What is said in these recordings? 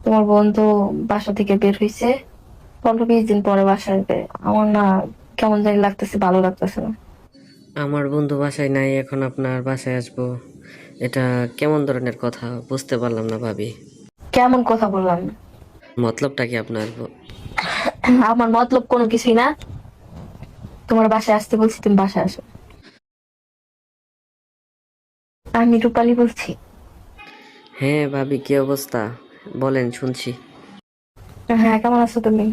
তোমার বোন তো বাসা থেকে বের হইছে, 15-20 দিন পরে বাসা আসবে। আমার না কেমন জানি লাগতেছে, ভালো লাগতেছে না। আমার বন্ধু বাসায় নাই, এখন আপনার বাসায় আসবো। এটা কেমন ধরনের কথা বুঝতে পারলাম না ভাবি। কেমন কথা বললাম? মতলবটা কি আপনার? আমার মতলব কোনো কিছুই না। তোমার বাসায় আসতে বলছি, তুমি বাসায় আসো। আমি রূপালী বলছি। হ্যাঁ ভাবি, কি অবস্থা? বলেন, শুনছি। হ্যাঁ, কেমন আছো তুমি?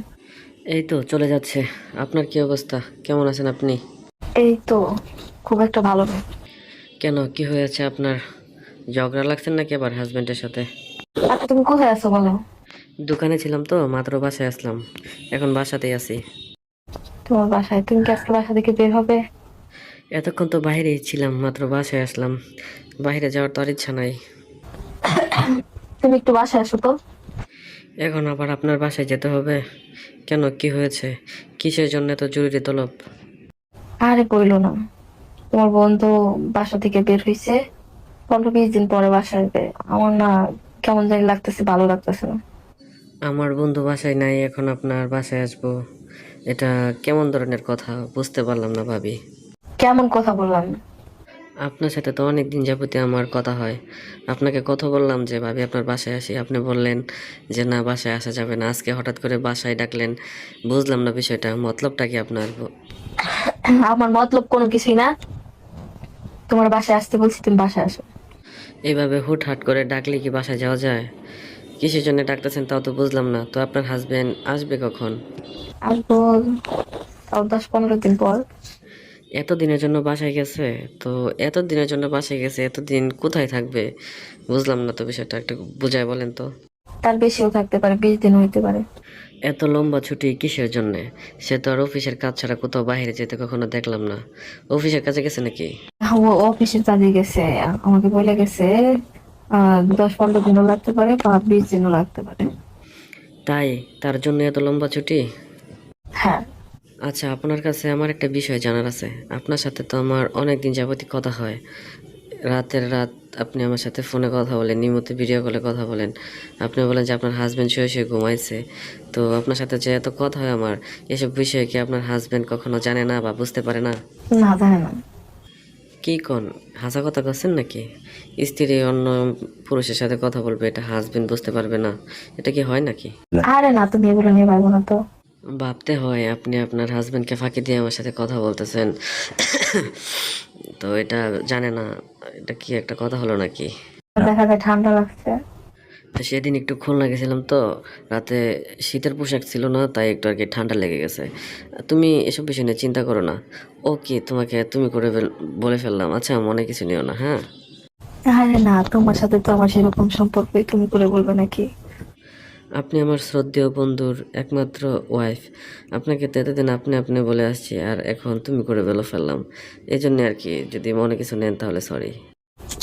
এই তো চলে যাচ্ছে। আপনার কি অবস্থা? কেমন আছেন আপনি? এই তো, খুব একটা ভালো না। কেন, কি হয়েছে আপনার? ঝগড়া লাগছেন নাকি আবার হাজবেন্ডের সাথে? আচ্ছা, তুমি কোথায় আছো বলো? দোকানে ছিলাম তো, মাত্র বাসায় আসলাম। এখন বাসাতেই আছি। তোমার বাসায়? তুমি কি আজকে বাসা থেকে বের হবে? এতক্ষণ তো বাইরেই ছিলাম, মাত্র বাসায় আসলাম। বাইরে যাওয়ার তো আর ইচ্ছা নাই। তুমি একটু বাসায় আসো তো। এখন আবার আপনার বাসায় যেতে হবে? কেন, কি হয়েছে? কিসের জন্য এত জরুরি তলব? আরে বইলো না, তোমার বোন তো বাসা থেকে বের হইছে, 15-20 দিন পরে বাসা আসবে। আমার না কেমন জানি লাগতেছে, ভালো লাগতেছে না। আমার বন্ধু বাসায় নাই, এখন আপনার বাসায় আসবো। এটা কেমন ধরনের কথা বুঝতে পারলাম না ভাবি। কেমন কথা বললাম? আপনার সাথে তো অনেক দিন যাবতীয় আমার কথা হয়। আপনাকে কথা বললাম যে ভাবি আপনার বাসায় আসি, আপনি বললেন যে না, বাসায় আসা যাবে না। আজকে হঠাৎ করে বাসায় ডাকলেন, বুঝলাম না বিষয়টা। মতলবটা কি আপনার? আমার মতলব কোনো কিছুই না। তোমার বাসায় আসতে বলছি, তুমি বাসায় আসো। এইভাবে হুটহাট করে ডাকলে কি বাসায় যাওয়া যায়? কিসের জন্য ডাকতেছেন তাও তো বুঝলাম না। তো আপনার হাজবেন্ড আসবে কখন? আসবো তাও 10-15 দিন পর। এতদিনের জন্য বাসায় গেছে? তো এতদিনের জন্য বাসায় গেছে, এতদিন কোথায় থাকবে? বুঝলাম না তো বিষয়টা, একটু বুঝায় বলেন তো। তার বেশিও থাকতে পারে, 20 দিন হইতে পারে। এত লম্বা ছুটি কিসের জন্যে? সে তো আর অফিসের কাজ ছাড়া কোথাও বাইরে যেতে কখনো দেখলাম না। অফিসের কাজে গেছে নাকি? ও অফিসের কাজে গেছে, আমাকে বলে গেছে 10-15 দিনও লাগতে পারে বা 20 দিনও লাগতে পারে। তাই? তার জন্য এত লম্বা ছুটি? হ্যাঁ। আচ্ছা, আপনার কাছে আমার একটা বিষয় জানার আছে। আপনার সাথে তো আমার অনেক দিন যাবতীয় কথা হয়। রাতের রাত আপনি আমার সাথে ফোনে কথা বলেন, নিয়মিত ভিডিও কলে কথা বলেন। আপনি বলেন যে আপনার হাজবেন্ড শুয়ে শুয়ে ঘুমাইছে। তো আপনার সাথে যে এত কথা হয় আমার, এসব বিষয়ে কি আপনার হাজবেন্ড কখনো জানে না বা বুঝতে পারে না? না, জানে না। কি কোন? হাসা কথা করছেন নাকি? স্ত্রী অন্য পুরুষের সাথে কথা বলবে, এটা হাজবেন্ড বুঝতে পারবে না? এটা কি হয় নাকি? আরে না, তুমি এগুলো নিয়ে ভাবো না তো। ভাবতে হয়, আপনি আপনার হাজবেন্ডকে ফাঁকি দিয়ে আমার সাথে কথা বলতেছেন। তো এটা জানে না? এটা কি একটা কথা হলো নাকি? দেখা যায় ঠান্ডা লাগছে। তো সেদিন একটু খুলনা গেছিলাম তো, রাতে শীতের পোশাক ছিল না, তাই একটু আর কি ঠান্ডা লেগে গেছে। তুমি এসব বিষয় নিয়ে চিন্তা করো না। ও কি, তোমাকে তুমি করে বলে ফেললাম, আচ্ছা মনে কিছু নিও না, হ্যাঁ? আরে না, তোমার সাথে তো আমার সেরকম সম্পর্ক, তুমি করে বলবে নাকি? আপনি আমার শ্রদ্ধেয় বন্ধুর একমাত্র ওয়াইফ। আপনাকে তো এতদিন আপনি আপনি বলে আসছি, আর এখন তুমি করে বলে ফেললাম। এই জন্য আর কি, যদি মনে কিছু নেন তাহলে সরি।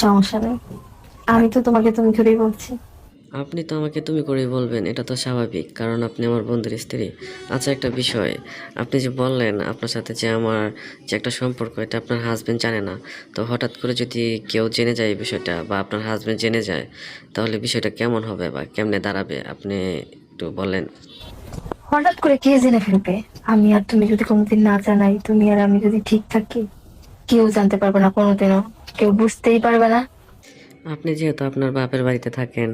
সমস্যা নেই, আমি তো তোমাকে তুমি করেই বলছি। আপনি তো আমাকে তুমি করেই বলবেন, এটা তো স্বাভাবিক, কারণ আপনি আমার বন্ধুর স্ত্রী। আচ্ছা, একটা বিষয়, আপনি যে বললেন আপনার সাথে যে আমার যে একটা সম্পর্ক, এটা আপনার হাজবেন্ড জানে না। তো হঠাৎ করে যদি কেউ জেনে যায় এই বিষয়টা, বা আপনার হাজবেন্ড জেনে যায়, তাহলে বিষয়টা কেমন হবে বা কেমনে দাঁড়াবে, আপনি একটু বলেন। হঠাৎ করে কে জেনে ফেলবে? আমি আর তুমি যদি কোনোদিন না জানাই, তুমি আর আমি যদি ঠিক থাকি, কেউ জানতে পারবে না কোনোদিনও, কেউ বুঝতেই পারবে না। আপনি যেহেতু আপনার বাপের বাড়িতে থাকেন,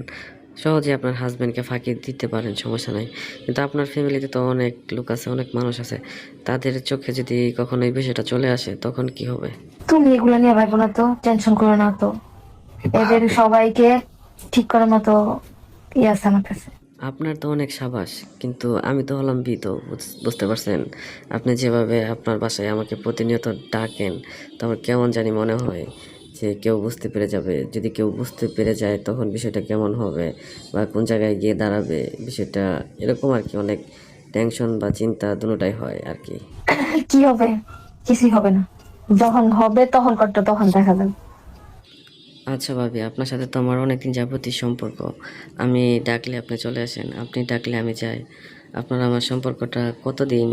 সহজে আপনার হাজবেন্ডকে ফাঁকি দিতে পারেন, সমস্যা নাই। কিন্তু আপনার ফ্যামিলিতে তো অনেক লোক আছে, অনেক মানুষ আছে। তাদের চোখে যদি কখনো এই বিষয়টা চলে আসে, তখন কি হবে? তুমি এগুলো নিয়ে ভাবো না তো, টেনশন করো না তো। এদের সবাইকে ঠিক করার মতো ইয়ে আছে আমার কাছে। আপনার তো অনেক সাবাস, কিন্তু আমি তো হলাম ভীত, বুঝতে পারছেন? আপনি যেভাবে আপনার বাসায় আমাকে প্রতিনিয়ত ডাকেন, তো আমার কেমন জানি মনে হয় যে কেউ বুঝতে পেরে যাবে। যদি কেউ বুঝতে পেরে যায়, তখন বিষয়টা কেমন হবে বা কোন জায়গায় গিয়ে দাঁড়াবে, বিষয়টা এরকম আর কি। অনেক টেনশন বা চিন্তা দুটোটাই হয় আর কি। কি হবে? কিছুই হবে না। যখন হবে তখন করতে, তখন দেখা যাবে। আচ্ছা ভাবি, আপনার সাথে তো আমার অনেকদিন যাবতীয় সম্পর্ক। আমি ডাকলে আপনি চলে আসেন, আপনি ডাকলে আমি যাই। আপনার আমার সম্পর্কটা কতদিন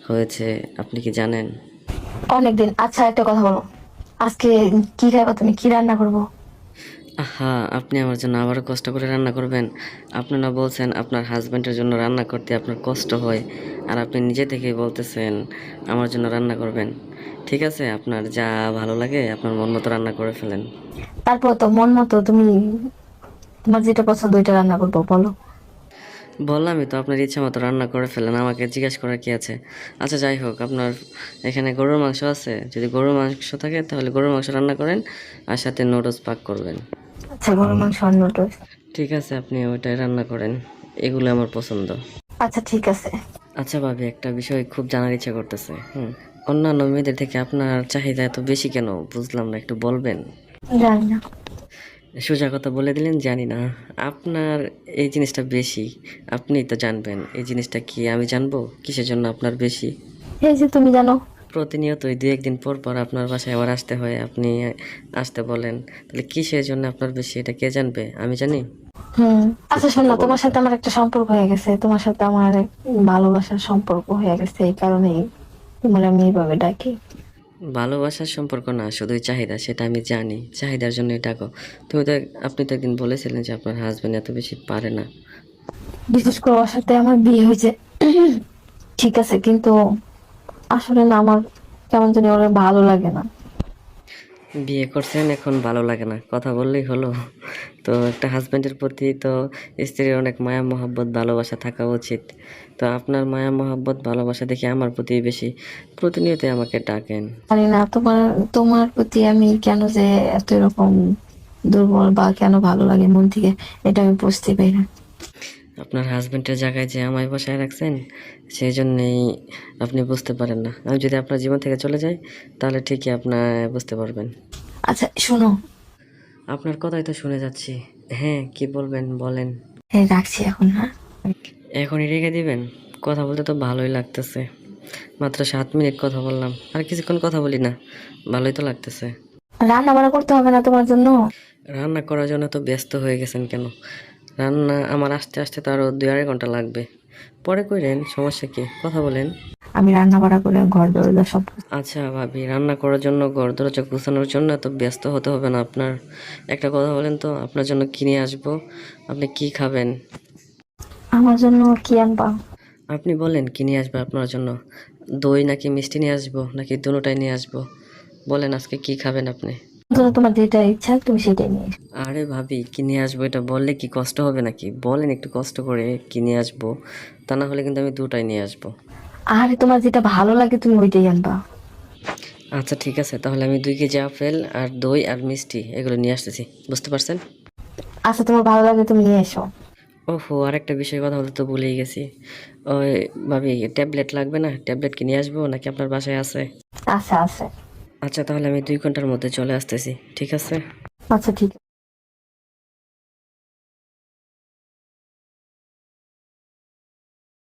হয়েছে আপনি কি জানেন? অনেকদিন। আচ্ছা, একটা কথা বলো, আজকে কি খাইবা তুমি? কি রান্না করবো? আহা, আপনি আমার জন্য আবারও কষ্ট করে রান্না করবেন? আপনি না বলছেন আপনার হাজবেন্ডের জন্য রান্না করতে আপনার কষ্ট হয়, আর আপনি নিজে থেকেই বলতেছেন আমার জন্য রান্না করবেন। ঠিক আছে, আপনার যা ভালো লাগে আপনার মন মতো রান্না করে ফেলেন। তারপর তো মন মতো তুমি তোমার যেটা পছন্দ ওইটা রান্না করবো, বলো। বললামই তো, আপনার ইচ্ছা মতো রান্না করে ফেলেন, আমাকে জিজ্ঞেস করার কি আছে? আচ্ছা যাই হোক, আপনার এখানে গরুর মাংস আছে, যদি গরুর মাংস থাকে তাহলে গরুর মাংস রান্না করেন, আর সাথে নুডলস পাক করবেন। আচ্ছা, গরুর মাংস আর নুডলস। ঠিক আছে, আপনি ওইটাই রান্না করেন, এগুলো আমার পছন্দ। আচ্ছা ঠিক আছে। আচ্ছা ভাবি, একটা বিষয় খুব জানার ইচ্ছা করতেছে। অন্যান্য মেয়েদের থেকে আপনার চাহিদা এত বেশি কেন, বুঝলাম না, একটু বলবেন? জানি না। সোজা কথা বলে দিলেন জানি না। আপনার এই জিনিসটা বেশি, আপনিই তো জানবেন এই জিনিসটা কি আমি জানবো কিসের জন্য আপনার বেশি? এই যে তুমি জানো। প্রতিনিয়তই দু একদিন পর পর আপনার বাসায় আবার আসতে হয়, আপনি আসতে বলেন, তাহলে কিসের জন্য আপনার বেশি এটা কে জানবে, আমি জানি? আচ্ছা শোনো, তোমার সাথে আমার একটা সম্পর্ক হয়ে গেছে, তোমার সাথে আমার এক ভালোবাসার সম্পর্ক হয়ে গেছে, এই কারণেই তোমার আমি এইভাবে ডাকি। ভালোবাসার সম্পর্ক না, শুধুই চাহিদা, সেটা আমি জানি, চাহিদার জন্যই ডাকো। তুমি তো আপনি তো একদিন বলেছিলেন যে আপনার হাজবেন্ড এত বেশি পারে না। বিশেষ করে ওর সাথে আমার বিয়ে হয়েছে, ঠিক আছে, কিন্তু আসলে না আমার কেমন জানি ওর ভালো লাগে না। বিয়ে করছেন, এখন ভালো লাগে না, কথা বললেই হলো? তো একটা হাজবেন্ডের প্রতি তো স্ত্রীর অনেক মায়া মহব্বত ভালোবাসা থাকা উচিত। তো আপনার মায়া মহব্বত ভালোবাসা দেখে আমার প্রতি বেশি, প্রতিনিয়ত আমাকে ডাকেন। জানি না তোমার তোমার প্রতি আমি কেন যে এত এরকম দুর্বল, বা কেন ভালো লাগে মন থেকে, এটা আমি বুঝতে পারি না। আপনার হাজবেন্ডের জায়গায় যে আমায় বসায় রাখছেন, সেই জন্যেই আপনি বুঝতে পারেন না। আমি যদি আপনার জীবন থেকে চলে যাই তাহলে ঠিকই আপনার বুঝতে পারবেন। আচ্ছা শোনো, আপনার কথাই তো শুনে যাচ্ছি। হ্যাঁ, কি বলবেন বলেন। এই রাখছি এখন, হ্যাঁ। এখনই রেখে দিবেন? কথা বলতে তো ভালোই লাগতেছে, মাত্র 7 মিনিট কথা বললাম, আর কিছুক্ষণ কথা বলি না, ভালোই তো লাগতেছে। রান্না বান্না করতে হবে না তোমার জন্য? রান্না করার জন্য তো ব্যস্ত হয়ে গেছেন কেন? রান্না আমার আসতে আসতে তো আরও 2-2.5 ঘন্টা লাগবে, পরে কইরেন, সমস্যা কি, কথা বলেন। আমি রান্না বান্না করে ঘর দরজা সব। আচ্ছা ভাবি, রান্না করার জন্য ঘর দরজা গুছানোর জন্য এত ব্যস্ত হতে হবে না আপনার। একটা কথা বলেন তো, আপনার জন্য কি নিয়ে আসবো, আপনি কি খাবেন? আমার জন্য কি আনবা? আপনি বলেন কি নিয়ে আসবে আপনার জন্য, দই নাকি মিষ্টি নিয়ে আসবো নাকি দুটোটাই নিয়ে আসবো? বলেন আজকে কি খাবেন আপনি? তোমার যেটা ইচ্ছা তুমি সেটাই নিয়ে এসো। আরে ভাবি, কি নিয়ে আসবো এটা বললে কি কষ্ট হবে নাকি? বলেন একটু কষ্ট করে কি নিয়ে আসবো, তা না হলে কিন্তু আমি দুটাই নিয়ে আসবো। আরে তোমার যেটা ভালো লাগে তুমি ওইটাই আনবা। আচ্ছা ঠিক আছে, তাহলে আমি 2 কেজি আপেল আর দই আর মিষ্টি এগুলো নিয়ে আসতেছি, বুঝতে পারছেন? আচ্ছা তোমার ভালো লাগে তুমি নিয়ে এসো। ওহো, আরেকটা বিষয়ে কথা বলতে তো ভুলেই গেছি। ওই ভাবি, ট্যাবলেট লাগবে না? ট্যাবলেট কি নিয়ে আসবো নাকি আপনার বাসায় আছে? আচ্ছা আছে। আচ্ছা তাহলে আমি 2 ঘন্টার মধ্যে চলে আসতেছি, ঠিক আছে? আচ্ছা ঠিক আছে।